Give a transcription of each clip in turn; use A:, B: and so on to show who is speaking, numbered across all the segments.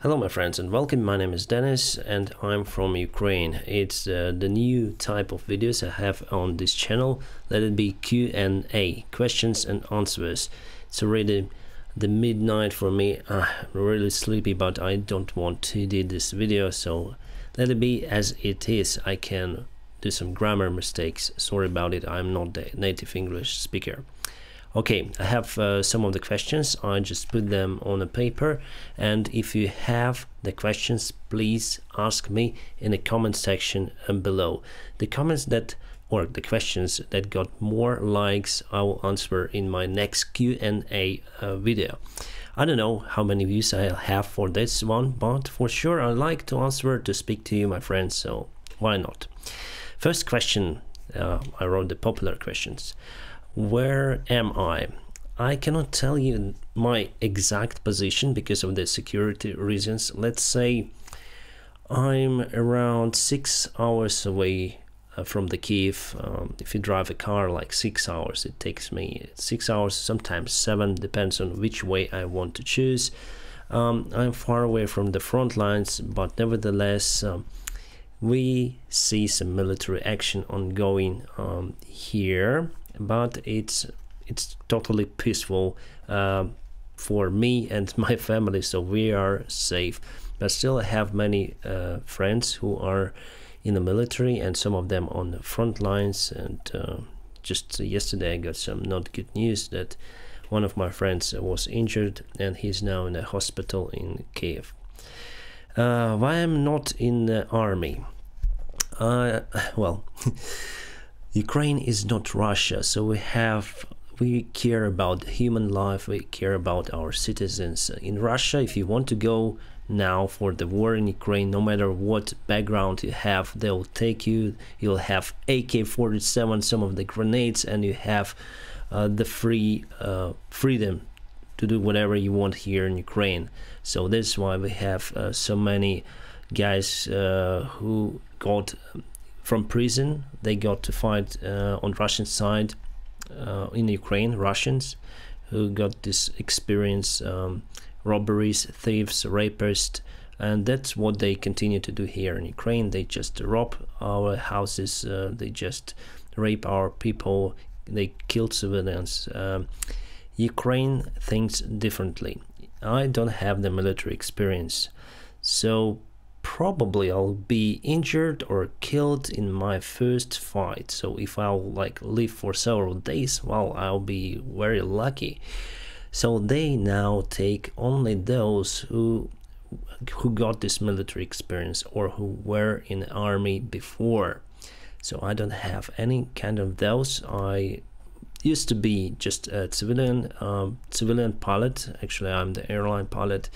A: Hello my friends and welcome. My name is Dennis and I'm from Ukraine. It's the new type of videos I have on this channel. Let it be Q&A, questions and answers. It's already the midnight for me. I'm really sleepy, but I don't want to do this video, so let it be as it is. I can do some grammar mistakes. Sorry about it. I'm not the native English speaker. Okay, I have some of the questions. I just put them on a paper, and if you have the questions, please ask me in the comment section below. The comments that, or the questions that got more likes, I will answer in my next Q&A video. I don't know how many views I'll have for this one, but for sure I like to answer, to speak to you, my friends, so why not? First question, I wrote the popular questions. Where am I? I cannot tell you my exact position because of the security reasons. Let's say I'm around 6 hours away from the Kiev. If you drive a car like 6 hours, it takes me 6 hours, sometimes 7, depends on which way I want to choose. I'm far away from the front lines, but nevertheless we see some military action ongoing here. But it's totally peaceful for me and my family, so we are safe. But still I have many friends who are in the military and some of them on the front lines, and just yesterday I got some not good news that one of my friends was injured and he's now in a hospital in Kiev. Why I'm not in the army? Well, Ukraine is not Russia, so we care about human life, we care about our citizens. In Russia, if you want to go now for the war in Ukraine, no matter what background you have, they'll take you. You'll have AK-47, some of the grenades, and you have the freedom to do whatever you want here in Ukraine. So that's why we have so many guys who got from prison. They got to fight on Russian side in Ukraine, Russians who got this experience, robberies, thieves, rapists, and that's what they continue to do here in Ukraine. They just rob our houses, they just rape our people, they kill civilians. Ukraine thinks differently. I don't have the military experience, so probably I'll be injured or killed in my first fight. So if I'll live for several days, well, I'll be very lucky. So they now take only those who got this military experience or who were in the army before. So I don't have any kind of those. I used to be just a civilian pilot. Actually, I'm the airline pilot.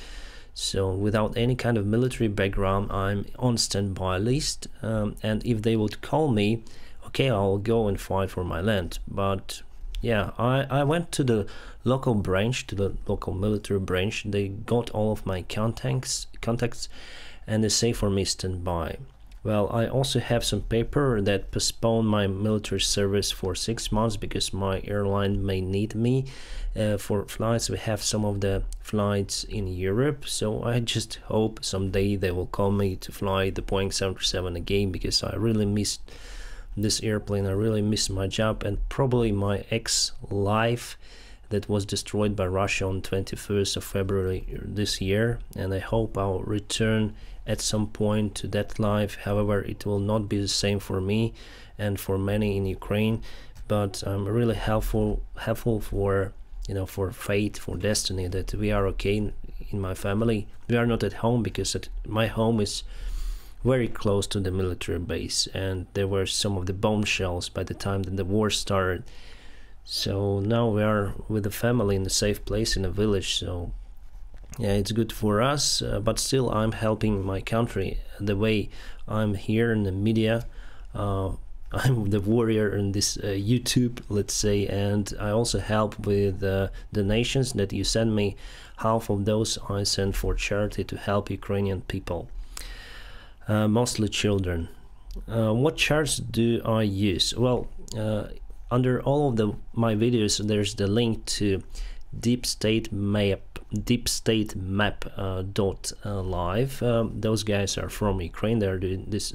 A: So without any kind of military background, I'm on standby list, and if they would call me, okay, I'll go and fight for my land. But yeah, I went to the local branch, to the local military branch. They got all of my contacts, and they say for me standby. Well, I also have some paper that postponed my military service for 6 months because my airline may need me for flights. We have some of the flights in Europe, so I just hope someday they will call me to fly the Boeing 737 again, because I really missed this airplane. I really miss my job and probably my ex-life that was destroyed by Russia on 21st of February this year, and I hope I'll return at some point to that life. However, it will not be the same for me and for many in Ukraine, but I'm really helpful for, you know, for fate, for destiny, that we are okay in my family. We are not at home because my home is very close to the military base, and there were some of the bombshells by the time that the war started. So now we are with the family in a safe place in a village. So yeah, it's good for us, but still I'm helping my country the way I'm here in the media. I'm the warrior in this YouTube, let's say, and I also help with donations that you send me. Half of those I send for charity to help Ukrainian people, mostly children. What charts do I use? Well, under all of my videos there's the link to deepstatemap.live. deepstatemap.live. Those guys are from Ukraine. They're doing this.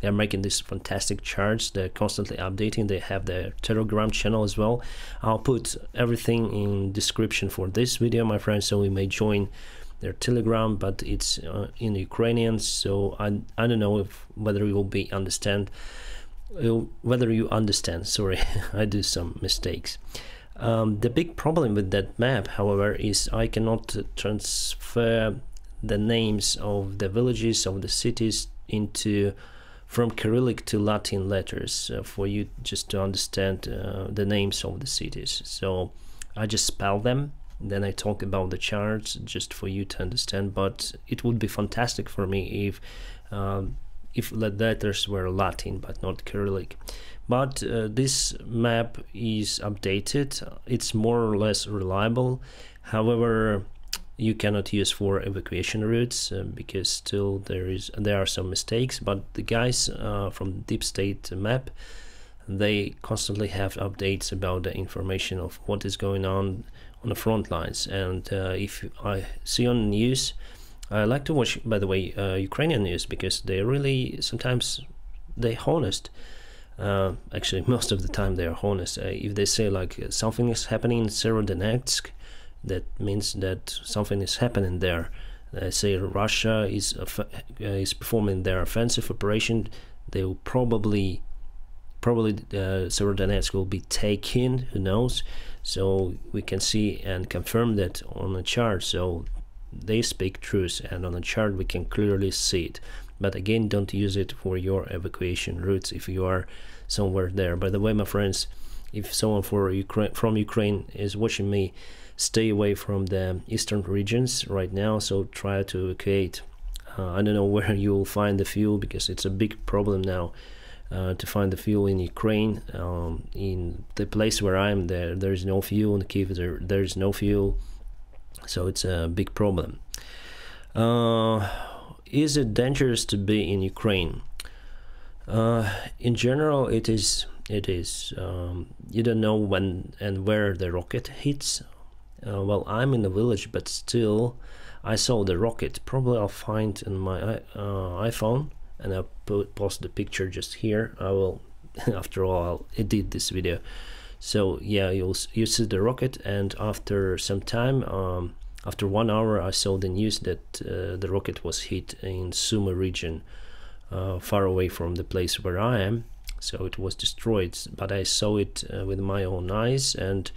A: They're making these fantastic charts. They're constantly updating. They have their Telegram channel as well. I'll put everything in description for this video, my friends, so we may join their Telegram, but it's in Ukrainian, so I don't know whether you will understand. Sorry, I do some mistakes. The big problem with that map, however, is I cannot transfer the names of the villages, of the cities from Cyrillic to Latin letters for you just to understand the names of the cities. So I just spell them, then I talk about the charts just for you to understand. But it would be fantastic for me if the letters were Latin but not Cyrillic. But this map is updated. It's more or less reliable. However, you cannot use for evacuation routes because still there are some mistakes. But the guys from Deep State Map, they constantly have updates about the information of what is going on the front lines. And if I see on the news, I like to watch, by the way, Ukrainian news, because they really sometimes they're honest. Actually, most of the time they are honest. If they say like something is happening in Severodonetsk, that means that something is happening there. Say Russia is performing their offensive operation, they will probably Severodonetsk will be taken. Who knows? So we can see and confirm that on the chart. So they speak truth, and on the chart we can clearly see it. But again, don't use it for your evacuation routes if you are somewhere there. By the way, my friends, if someone from Ukraine is watching me, stay away from the eastern regions right now. So try to evacuate. I don't know where you will find the fuel, because it's a big problem now to find the fuel in Ukraine. In the place where I am, there is no fuel. In Kiev, there is no fuel. So it's a big problem. Is it dangerous to be in Ukraine? In general, it is. You don't know when and where the rocket hits. Well, I'm in a village, but still, I saw the rocket. Probably I'll find in my iPhone, and I'll post the picture just here. I will, after all, I'll edit this video. So yeah, you see the rocket, and after some time, after 1 hour, I saw the news that the rocket was hit in Sumy region, far away from the place where I am. So it was destroyed, but I saw it with my own eyes, and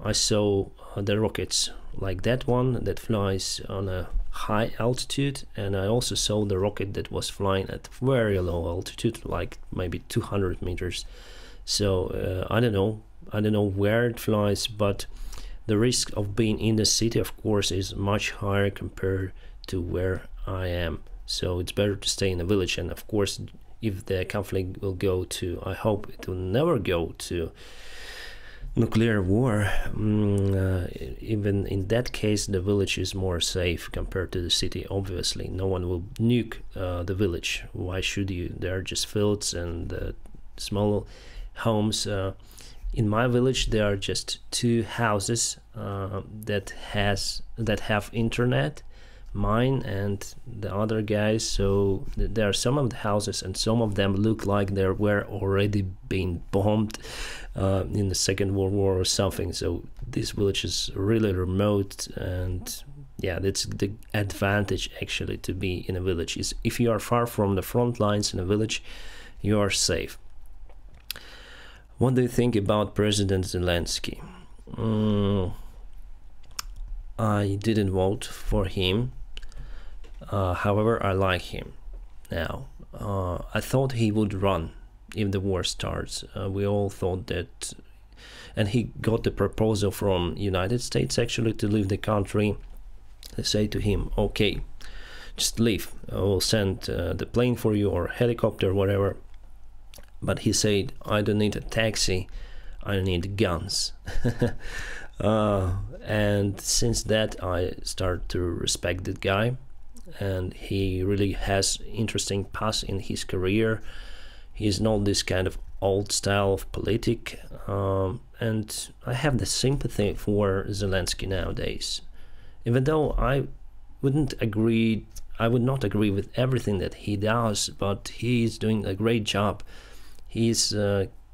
A: I saw the rockets like that one that flies on a high altitude, and I also saw the rocket that was flying at very low altitude, like maybe 200 meters. So I don't know where it flies, but the risk of being in the city, of course, is much higher compared to where I am. So it's better to stay in a village. And of course, if the conflict will go to, I hope it will never go to nuclear war, even in that case, the village is more safe compared to the city. Obviously, no one will nuke the village. Why should you? There are just fields and small homes. In my village, there are just 2 houses that have internet, mine and the other guys. So there are some of the houses, and some of them look like they were already being bombed in the Second World War or something. So this village is really remote, and yeah, that's the advantage actually to be in a village. Is if you are far from the front lines in a village, you are safe. What do you think about President Zelensky? I didn't vote for him. However, I like him now. I thought he would run if the war starts. We all thought that, and he got the proposal from United States actually to leave the country. They say to him, okay, just leave. I will send the plane for you, or helicopter, whatever. But he said, I don't need a taxi, I need guns. And since that, I start to respect that guy, and he really has interesting path in his career. He's not this kind of old style of politic, and I have the sympathy for Zelensky nowadays. Even though I would not agree with everything that he does, but he's doing a great job. He's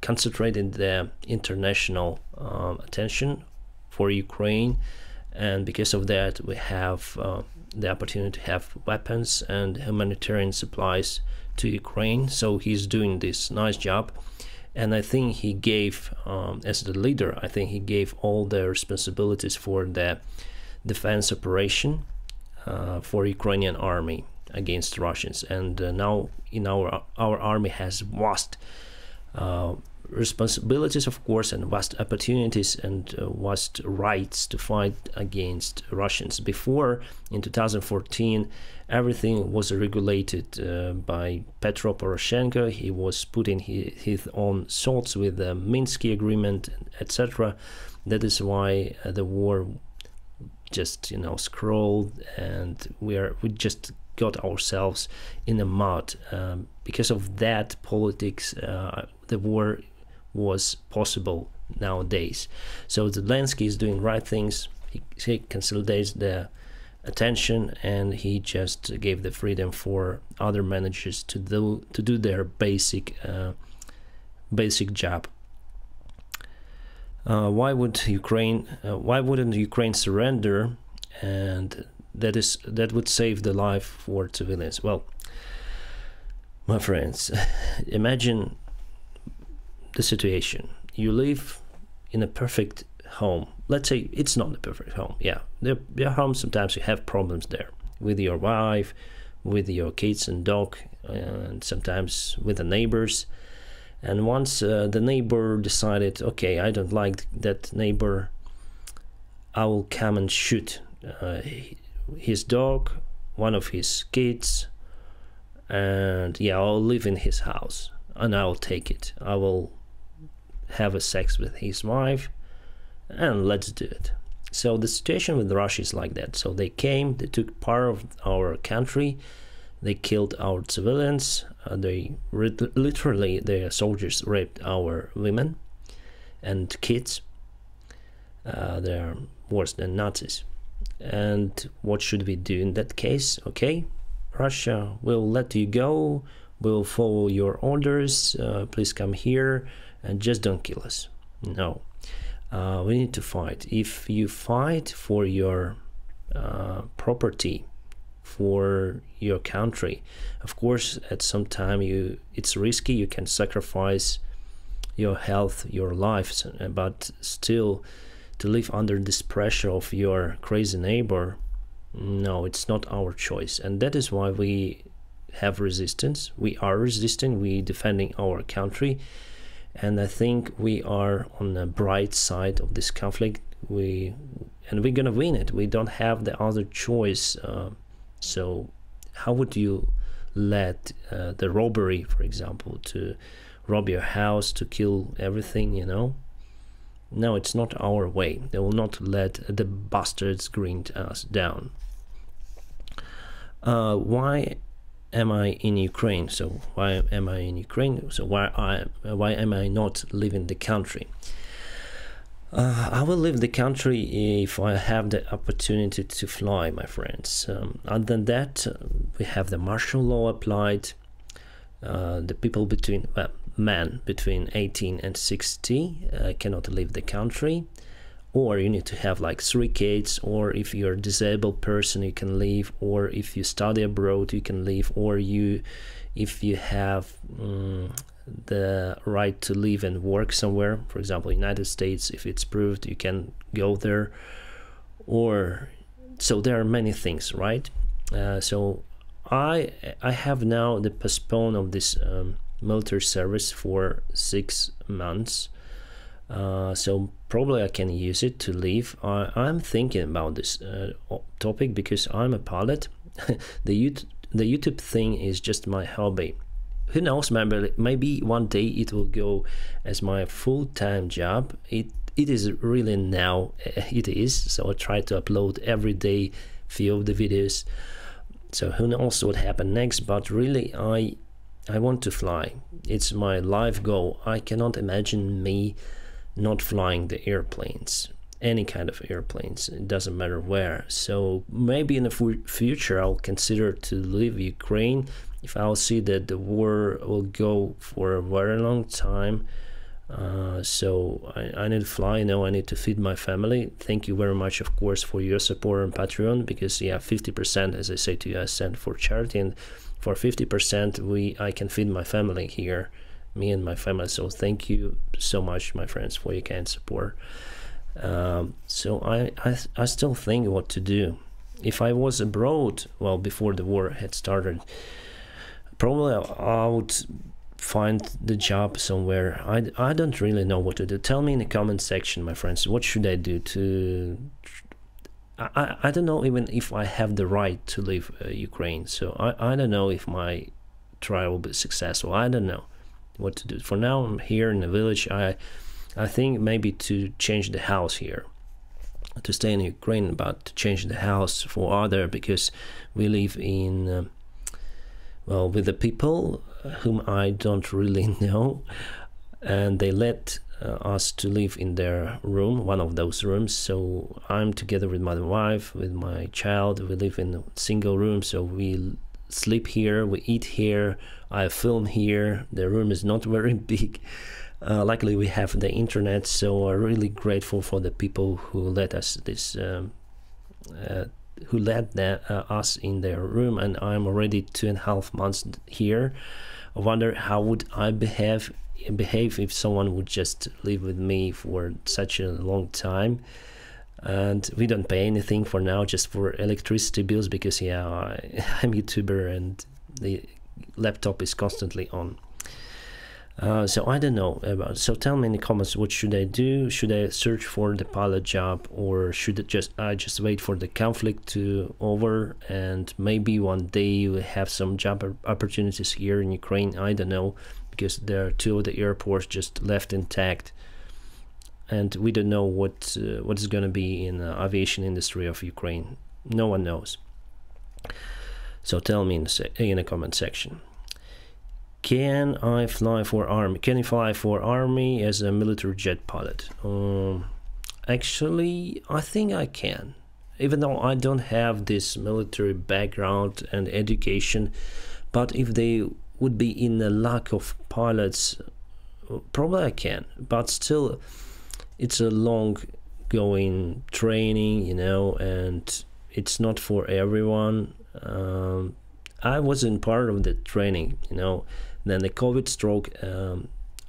A: concentrating the international attention for Ukraine, and because of that we have the opportunity to have weapons and humanitarian supplies to Ukraine. So he's doing this nice job, and I think he gave, as the leader, I think he gave all the responsibilities for the defense operation for Ukrainian army against Russians. And now in our army has vast responsibilities, of course, and vast opportunities and vast rights to fight against Russians. Before, in 2014, everything was regulated by Petro Poroshenko. He was putting his own thoughts with the Minsky agreement, etc. That is why the war just, you know, scrolled, and we just got ourselves in the mud. Because of that politics, the war was possible nowadays. So Zelensky is doing right things. He consolidates the attention, and he just gave the freedom for other managers to do their basic job. Why wouldn't Ukraine surrender? And that would save the life for civilians. Well, my friends, imagine the situation. You live in a perfect home. Let's say it's not the perfect home. Yeah, your home, sometimes you have problems there with your wife, with your kids and dog, and sometimes with the neighbors. And once the neighbor decided, okay, I don't like that neighbor, I will come and shoot his dog, one of his kids, and yeah, I'll live in his house and I'll take it. I will have a sex with his wife, and let's do it. So the situation with Russia is like that. So they came, they took part of our country, they killed our civilians, literally their soldiers raped our women and kids. They're worse than Nazis. And what should we do in that case? Okay, Russia will let you go, we'll follow your orders, please come here and just don't kill us. No, we need to fight. If you fight for your property, for your country, of course at some time it's risky, you can sacrifice your health, your life, but still to live under this pressure of your crazy neighbor, no, it's not our choice. And that is why we have resistance. We are resisting, we defending our country, and I think we are on the bright side of this conflict. We're gonna win it. We don't have the other choice. So how would you let the robbery, for example, to rob your house, to kill everything, you know? No, it's not our way. They will not let the bastards grind us down. Why am I in Ukraine? So why am I in Ukraine? So why am I not leaving the country? I will leave the country if I have the opportunity to fly, my friends. Other than that, we have the martial law applied. The people men between 18 and 60 cannot leave the country, or you need to have like 3 kids, or if you're a disabled person you can leave, or if you study abroad you can leave, or if you have the right to live and work somewhere, for example United States, if it's proved you can go there, or so there are many things, right? So I have now the postpone of this military service for 6 months, so probably I can use it to leave. I'm thinking about this topic because I'm a pilot. the YouTube thing is just my hobby. Who knows, maybe one day it will go as my full-time job. It is really now, it is, so I try to upload every day few of the videos. So who knows what happened next, but really I want to fly. It's my life goal. I cannot imagine me not flying the airplanes. any kind of airplanes, it doesn't matter where. So maybe in the future I'll consider to leave Ukraine if I'll see that the war will go for a very long time. So I need to fly, I need to feed my family. Thank you very much, of course, for your support on Patreon, because 50%, as I say to you, I send for charity, and for 50% I can feed my family here, me and my family. So thank you so much, my friends, for your kind support. So I still think what to do. If I was abroad, well, before the war had started, probably I would find the job somewhere. I don't really know what to do. Tell me in the comment section, my friends, what should I do to... I don't know even if I have the right to leave Ukraine. So I don't know if my trial will be successful. I don't know what to do. For now, I'm here in the village. I think maybe to change the house here, to stay in Ukraine, but to change the house for other, because we live in, well, with the people whom I don't really know, and they let us to live in their room, one of those rooms. So I'm together with my wife, with my child. We live in a single room, so we sleep here, we eat here, I film here. The room is not very big. Luckily we have the internet, so I'm really grateful for the people who let us this us in their room, and I'm already 2.5 months here. I wonder how would I behave if someone would just live with me for such a long time. And we don't pay anything for now, just for electricity bills, because I'm a YouTuber and the laptop is constantly on. So I don't know about. So tell me in the comments, what should I do? Should I search for the pilot job, or should I just wait for the conflict to over, and maybe one day we have some job opportunities here in Ukraine? I don't know, because there are 2 of the airports just left intact, and we don't know what is going to be in the aviation industry of Ukraine. No one knows. So tell me in the comment section. Can I fly for army? Can you fly for army as a military jet pilot? Actually, I think I can, even though I don't have this military background and education. But if they would be in a lack of pilots, probably I can. But still, it's a long going training, and it's not for everyone. I wasn't part of the training, Then the COVID struck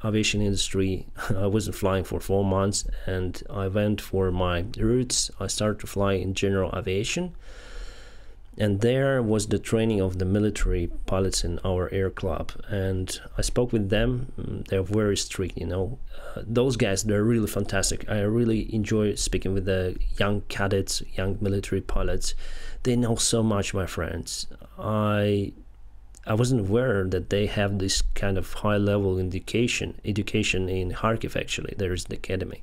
A: aviation industry. I wasn't flying for 4 months, and I went for my roots. I started to fly in general aviation, and there was the training of the military pilots in our air club, and I spoke with them. They're very strict, those guys, they're really fantastic. I really enjoy speaking with the young cadets, young military pilots. They know so much, my friends. I wasn't aware that they have this kind of high-level education in Kharkiv. Actually, there is the academy,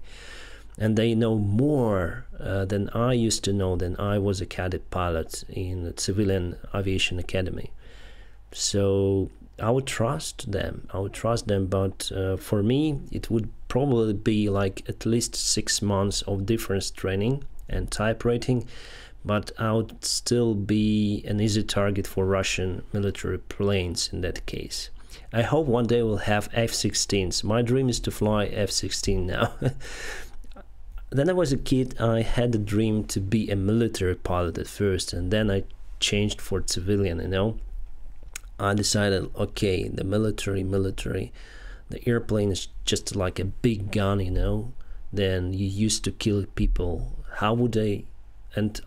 A: and they know more than I used to know. Than I was a cadet pilot in the civilian aviation academy. So I would trust them. But for me, it would probably be like at least 6 months of difference training and type rating. But I would still be an easy target for Russian military planes in that case. I hope one day we'll have F-16s. My dream is to fly F-16 now. Then I was a kid, I had a dream to be a military pilot at first, and then I changed for civilian, I decided, okay, the military, the airplane is just like a big gun, Then you used to kill people. How would I... And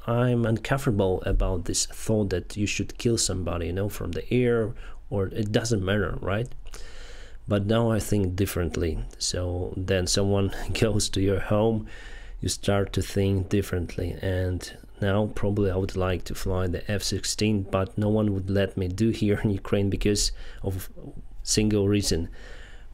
A: I'm uncomfortable about this thought that you should kill somebody, from the air, or it doesn't matter, right? But now I think differently. So then someone goes to your home, you start to think differently. And now probably I would like to fly the F-16, but no one would let me do here in Ukraine because of single reason.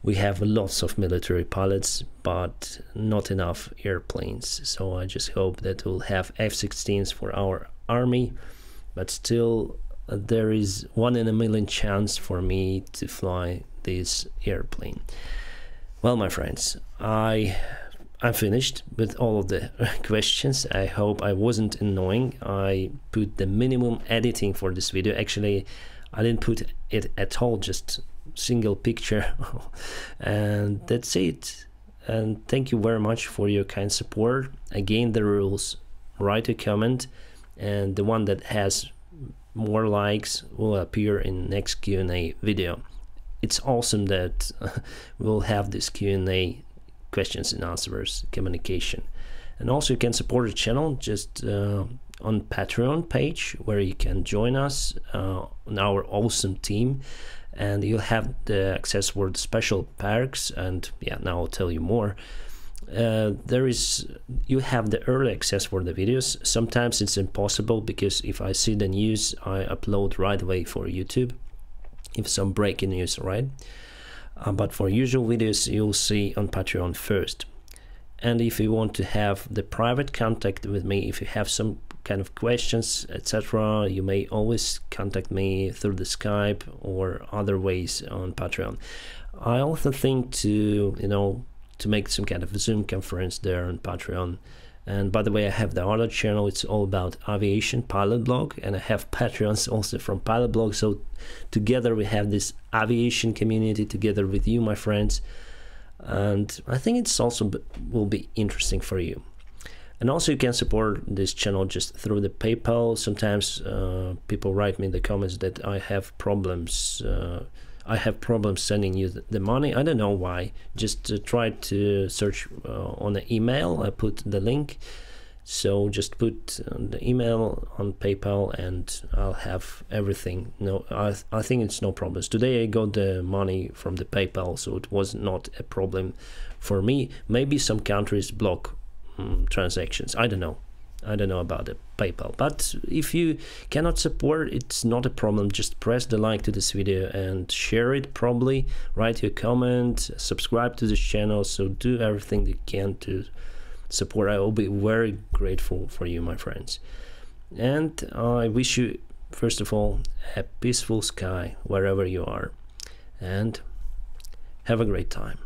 A: We have lots of military pilots, but not enough airplanes. So I just hope that we'll have F-16s for our army, but still there is 1 in a million chance for me to fly this airplane. Well, my friends, I I'm finished with all of the questions. I hope I wasn't annoying. I put the minimum editing for this video. Actually, I didn't put it at all, just single picture. And that's it. And thank you very much for your kind support. Again, the rules: write a comment, and the one that has more likes will appear in next Q&A video. It's awesome that we'll have this Q&A, questions and answers communication. And also you can support the channel just on Patreon page, where you can join us on our awesome team, and you'll have the access for the special perks. And yeah, now I'll tell you more. You have the early access for the videos. Sometimes it's impossible, because if I see the news, I upload right away for YouTube, if some breaking news, right? But for usual videos, you'll see on Patreon first. And if you want to have the private contact with me, if you have some kind of questions, etc., you may always contact me through the Skype or other ways on Patreon. I also think to make some kind of Zoom conference there on Patreon. And by the way, I have the other channel. It's all about aviation, pilot blog, and I have Patreons also from pilot blog. So together we have this aviation community together with you, my friends. And I think it's also will be interesting for you. And also you can support this channel just through the PayPal. Sometimes people write me in the comments that I have problems. I have problems sending you the money. I don't know why. Just try to search on the email. I put the link. So just put the email on PayPal and I'll have everything. No, I think it's no problems. Today I got the money from the PayPal, so it was not a problem for me. Maybe some countries block transactions. I don't know. I don't know about the PayPal, but if you cannot support, it's not a problem. Just press the like to this video and share it, probably write your comment, subscribe to this channel. So do everything you can to support. I will be very grateful for you, my friends. And I wish you, first of all, a peaceful sky wherever you are, and have a great time.